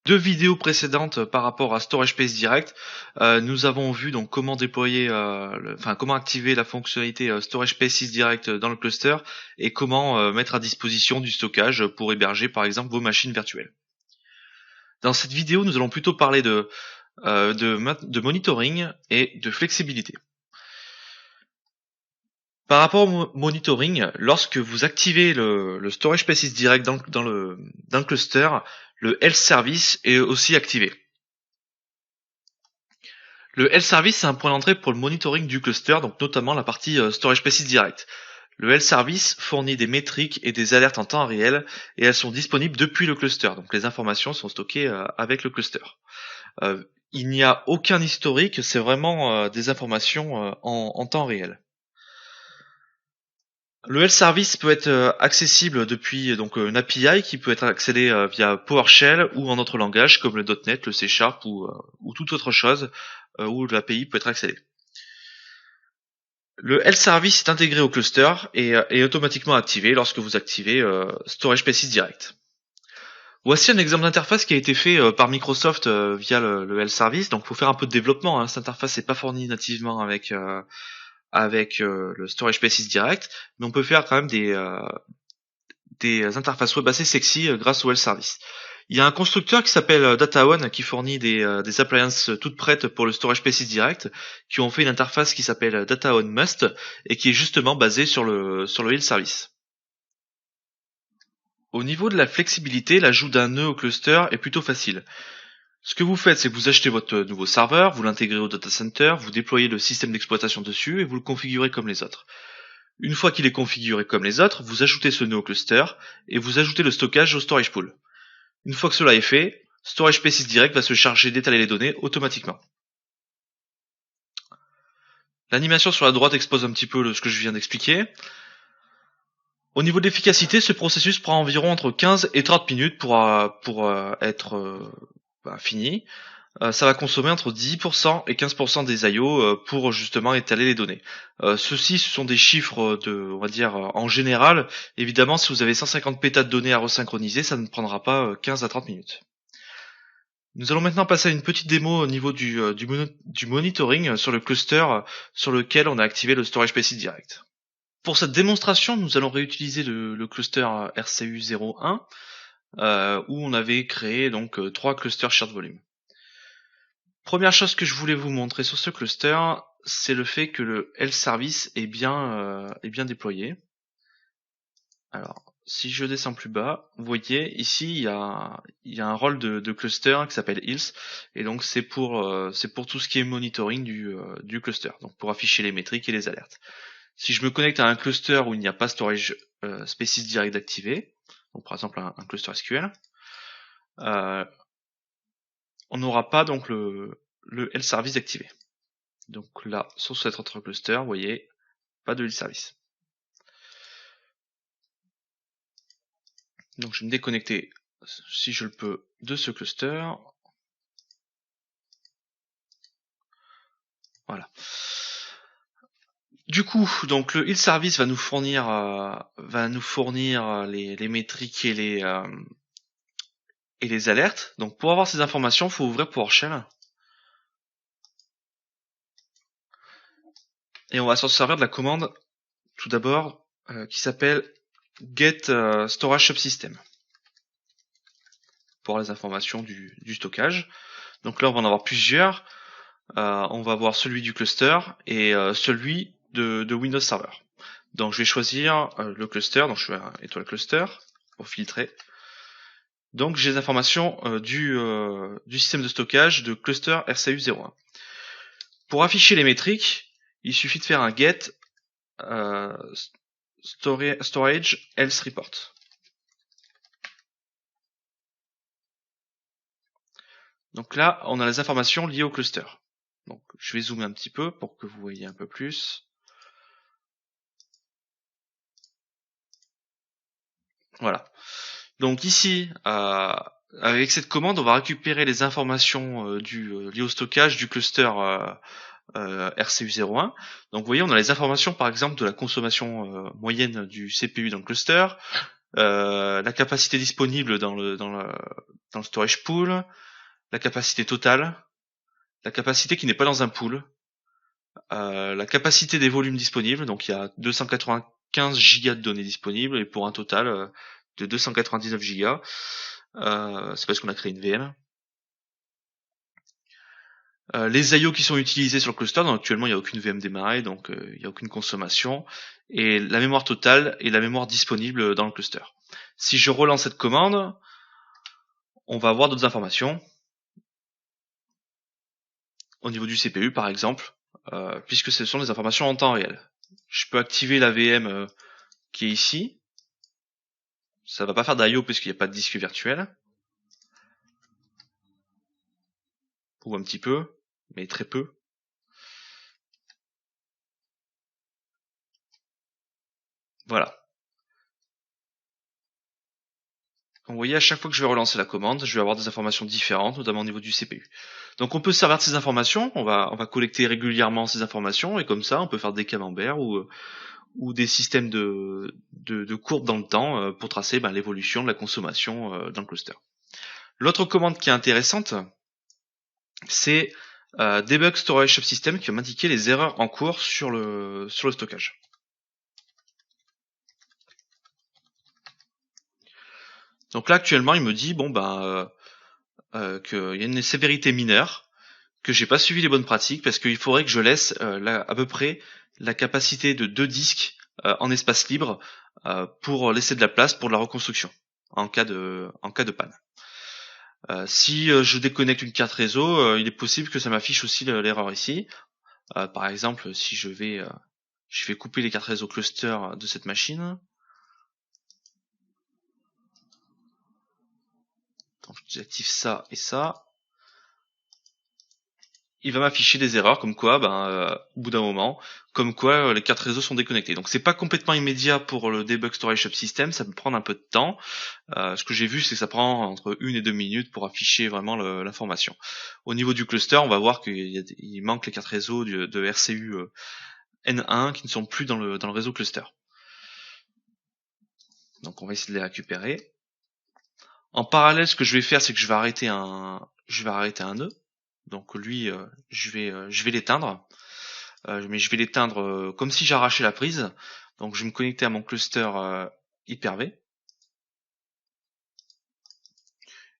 deux vidéos précédentes par rapport à Storage Space Direct, nous avons vu donc comment déployer, comment activer la fonctionnalité Storage Spaces Direct dans le cluster et comment mettre à disposition du stockage pour héberger par exemple vos machines virtuelles. Dans cette vidéo, nous allons plutôt parler de monitoring et de flexibilité. Par rapport au monitoring, lorsque vous activez le Storage Spaces Direct dans le cluster, le Health Service est aussi activé. Le Health Service, c'est un point d'entrée pour le monitoring du cluster, donc notamment la partie Storage Spaces Direct. Le Health Service fournit des métriques et des alertes en temps réel, et elles sont disponibles depuis le cluster, donc les informations sont stockées avec le cluster. Il n'y a aucun historique, c'est vraiment des informations en temps réel. Le Health Service peut être accessible depuis donc une API qui peut être accédée via PowerShell ou en d'autres langages comme le .NET, le C# ou toute autre chose où l'API peut être accédée. Le Health Service est intégré au cluster et est automatiquement activé lorsque vous activez Storage Spaces Direct. Voici un exemple d'interface qui a été fait par Microsoft via le Health Service. Donc, il faut faire un peu de développement. Hein. Cette interface n'est pas fournie nativement avec le Storage Spaces Direct, mais on peut faire quand même des interfaces web assez sexy grâce au Health Service. Il y a un constructeur qui s'appelle DataOne qui fournit des appliances toutes prêtes pour le Storage Spaces Direct, qui ont fait une interface qui s'appelle DataOne Must et qui est justement basée sur le Health Service. Au niveau de la flexibilité, l'ajout d'un nœud au cluster est plutôt facile. Ce que vous faites, c'est que vous achetez votre nouveau serveur, vous l'intégrez au data center, vous déployez le système d'exploitation dessus et vous le configurez comme les autres. Une fois qu'il est configuré comme les autres, vous ajoutez ce nœud au cluster et vous ajoutez le stockage au storage pool. Une fois que cela est fait, Storage Spaces Direct va se charger d'étaler les données automatiquement. L'animation sur la droite expose un petit peu ce que je viens d'expliquer. Au niveau de l'efficacité, ce processus prend environ entre 15 et 30 minutes pour être fini. Ça va consommer entre 10% et 15% des I/O pour justement étaler les données. Ceux-ci, ce sont des chiffres on va dire en général. Évidemment, si vous avez 150 pétas de données à resynchroniser, ça ne prendra pas 15 à 30 minutes. Nous allons maintenant passer à une petite démo au niveau du monitoring sur le cluster sur lequel on a activé le Storage Spaces Direct. Pour cette démonstration, nous allons réutiliser le cluster RCU01 où on avait créé donc 3 clusters shared volume. Première chose que je voulais vous montrer sur ce cluster, c'est le fait que le Health Service est bien déployé. Alors, si je descends plus bas, vous voyez ici il y a un rôle de cluster qui s'appelle Health, et donc c'est pour tout ce qui est monitoring du cluster, donc pour afficher les métriques et les alertes. Si je me connecte à un cluster où il n'y a pas Storage Spaces Direct activé, donc par exemple un cluster SQL, on n'aura pas donc le Health Service activé. Donc là, sur cet autre cluster, vous voyez, pas de Health Service. Donc je vais me déconnecter, si je le peux, de ce cluster. Voilà. Du coup, donc le Health Service va nous fournir les métriques et les alertes. Donc pour avoir ces informations, il faut ouvrir PowerShell. Et on va s'en servir de la commande, tout d'abord, qui s'appelle get storage subsystem pour les informations du stockage. Donc là, on va en avoir plusieurs. On va voir celui du cluster et celui de Windows Server. Donc je vais choisir le cluster, donc je fais un étoile cluster pour filtrer. Donc j'ai les informations du système de stockage de cluster RCU01. Pour afficher les métriques, il suffit de faire un get storage health report. Donc là, on a les informations liées au cluster. Donc je vais zoomer un petit peu pour que vous voyez un peu plus. Voilà. Donc ici, avec cette commande, on va récupérer les informations liées au stockage du cluster RCU01. Donc vous voyez, on a les informations par exemple de la consommation moyenne du CPU dans le cluster, la capacité disponible dans le storage pool, la capacité totale, la capacité qui n'est pas dans un pool, la capacité des volumes disponibles, donc il y a 295 gigas de données disponibles et pour un total de 299 gigas. C'est parce qu'on a créé une VM. Les IO qui sont utilisés sur le cluster, donc actuellement il n'y a aucune VM démarrée, donc il n'y a aucune consommation, et la mémoire totale et la mémoire disponible dans le cluster. Si je relance cette commande, on va avoir d'autres informations. Au niveau du CPU par exemple, puisque ce sont des informations en temps réel. Je peux activer la VM qui est ici. Ça va pas faire d'IO puisqu'il n'y a pas de disque virtuel. Ou un petit peu, mais très peu. Voilà. Vous voyez, à chaque fois que je vais relancer la commande, je vais avoir des informations différentes, notamment au niveau du CPU. Donc on peut se servir de ces informations, on va collecter régulièrement ces informations, et comme ça on peut faire des camemberts ou des systèmes de courbes dans le temps pour tracer l'évolution de la consommation dans le cluster. L'autre commande qui est intéressante, c'est debug storage subsystem qui va m'indiquer les erreurs en cours sur le stockage. Donc là actuellement il me dit qu'il y a une sévérité mineure, que j'ai pas suivi les bonnes pratiques parce qu'il faudrait que je laisse à peu près la capacité de 2 disques en espace libre pour laisser de la place pour de la reconstruction en cas de panne. Si je déconnecte une carte réseau, il est possible que ça m'affiche aussi l'erreur ici. Par exemple, si je vais couper les cartes réseau cluster de cette machine. Donc j'active ça et ça. Il va m'afficher des erreurs comme quoi, au bout d'un moment, comme quoi les cartes réseau sont déconnectées. Donc c'est pas complètement immédiat pour le debug storage subsystem, ça peut prendre un peu de temps. Ce que j'ai vu, c'est que ça prend entre 1 et 2 minutes pour afficher vraiment l'information. Au niveau du cluster, on va voir qu'il manque les cartes réseau de RCU N1 qui ne sont plus dans le réseau cluster. Donc on va essayer de les récupérer. En parallèle, ce que je vais faire, c'est que je vais arrêter un nœud. Donc lui, je vais l'éteindre. Mais je vais l'éteindre comme si j'arrachais la prise. Donc je vais me connecter à mon cluster Hyper-V.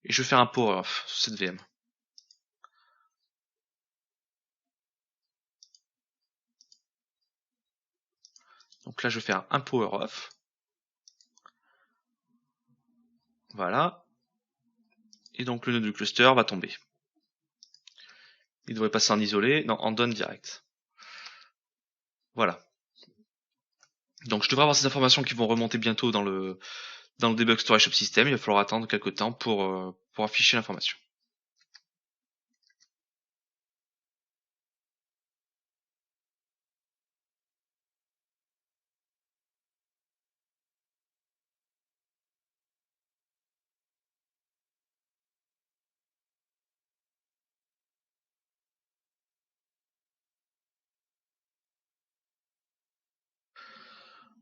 Et je vais faire un power off sur cette VM. Donc là je vais faire un power off. Voilà. Et donc le nœud du cluster va tomber. Il devrait passer en isolé, non, en down direct. Voilà. Donc je devrais avoir ces informations qui vont remonter bientôt dans le debug storage subsystem. Il va falloir attendre quelques temps pour afficher l'information.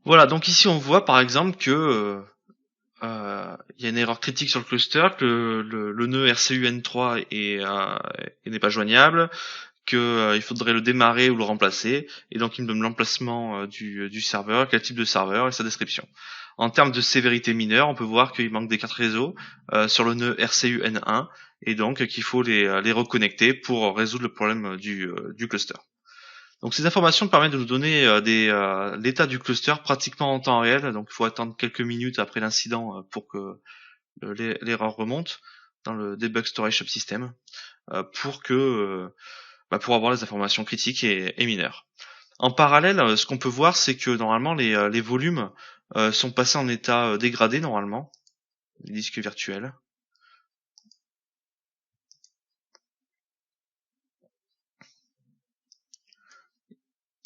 Voilà, donc ici on voit par exemple que il y a une erreur critique sur le cluster, que le nœud RCU N3 n'est pas joignable, que il faudrait le démarrer ou le remplacer, et donc il me donne l'emplacement du serveur, quel type de serveur et sa description. En termes de sévérité mineure, on peut voir qu'il manque des cartes réseau sur le nœud RCU N1, et donc qu'il faut les reconnecter pour résoudre le problème du cluster. Donc ces informations permettent de nous donner l'état du cluster pratiquement en temps réel. Donc il faut attendre quelques minutes après l'incident pour que l'erreur remonte dans le debug storage subsystem pour avoir les informations critiques et mineures. En parallèle, ce qu'on peut voir, c'est que normalement les volumes sont passés en état dégradé normalement, les disques virtuels.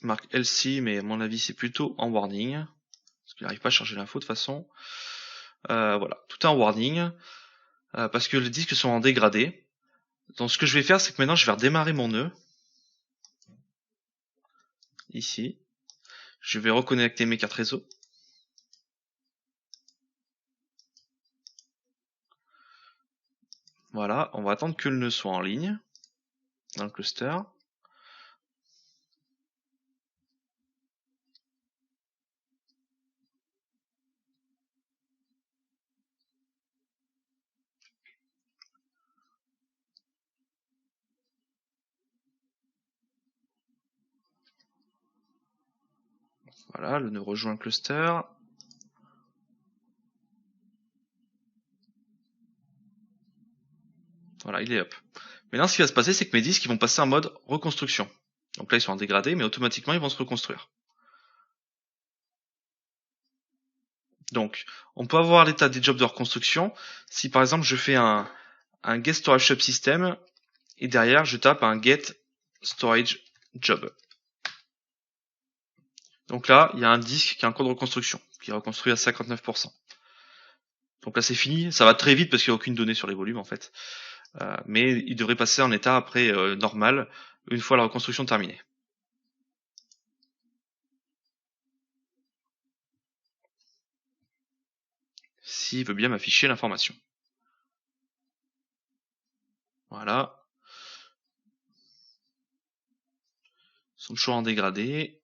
Marque LC, mais à mon avis c'est plutôt en warning, parce qu'il n'arrive pas à charger l'info de toute façon. Voilà, tout est en warning, parce que les disques sont en dégradé. Donc ce que je vais faire, c'est que maintenant je vais redémarrer mon nœud. Ici. Je vais reconnecter mes cartes réseau. Voilà, on va attendre que le nœud soit en ligne dans le cluster. Voilà, le nœud rejoint le cluster. Voilà, il est up. Maintenant, ce qui va se passer, c'est que mes disques ils vont passer en mode reconstruction. Donc là, ils sont en dégradé, mais automatiquement, ils vont se reconstruire. Donc, on peut avoir l'état des jobs de reconstruction si, par exemple, je fais un get storage subsystem et derrière, je tape un get storage job. Donc là, il y a un disque qui est en cours de reconstruction, qui est reconstruit à 59%. Donc là, c'est fini. Ça va très vite parce qu'il n'y a aucune donnée sur les volumes, en fait. Mais il devrait passer en état après normal une fois la reconstruction terminée. S'il veut bien m'afficher l'information. Voilà. Ils sont toujours en dégradé.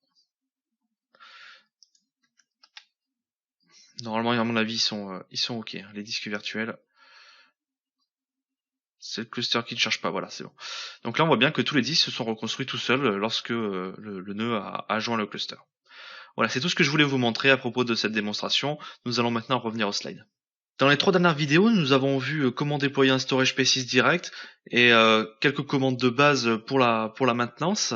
Normalement, à mon avis, ils sont OK, les disques virtuels. C'est le cluster qui ne charge pas, voilà, c'est bon. Donc là, on voit bien que tous les disques se sont reconstruits tout seuls lorsque le nœud a joint le cluster. Voilà, c'est tout ce que je voulais vous montrer à propos de cette démonstration. Nous allons maintenant revenir au slide. Dans les 3 dernières vidéos, nous avons vu comment déployer un storage P6 direct et quelques commandes de base pour la maintenance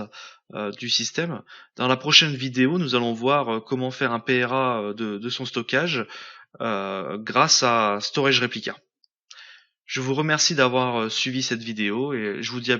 du système. Dans la prochaine vidéo, nous allons voir comment faire un PRA de son stockage grâce à Storage Replica. Je vous remercie d'avoir suivi cette vidéo et je vous dis à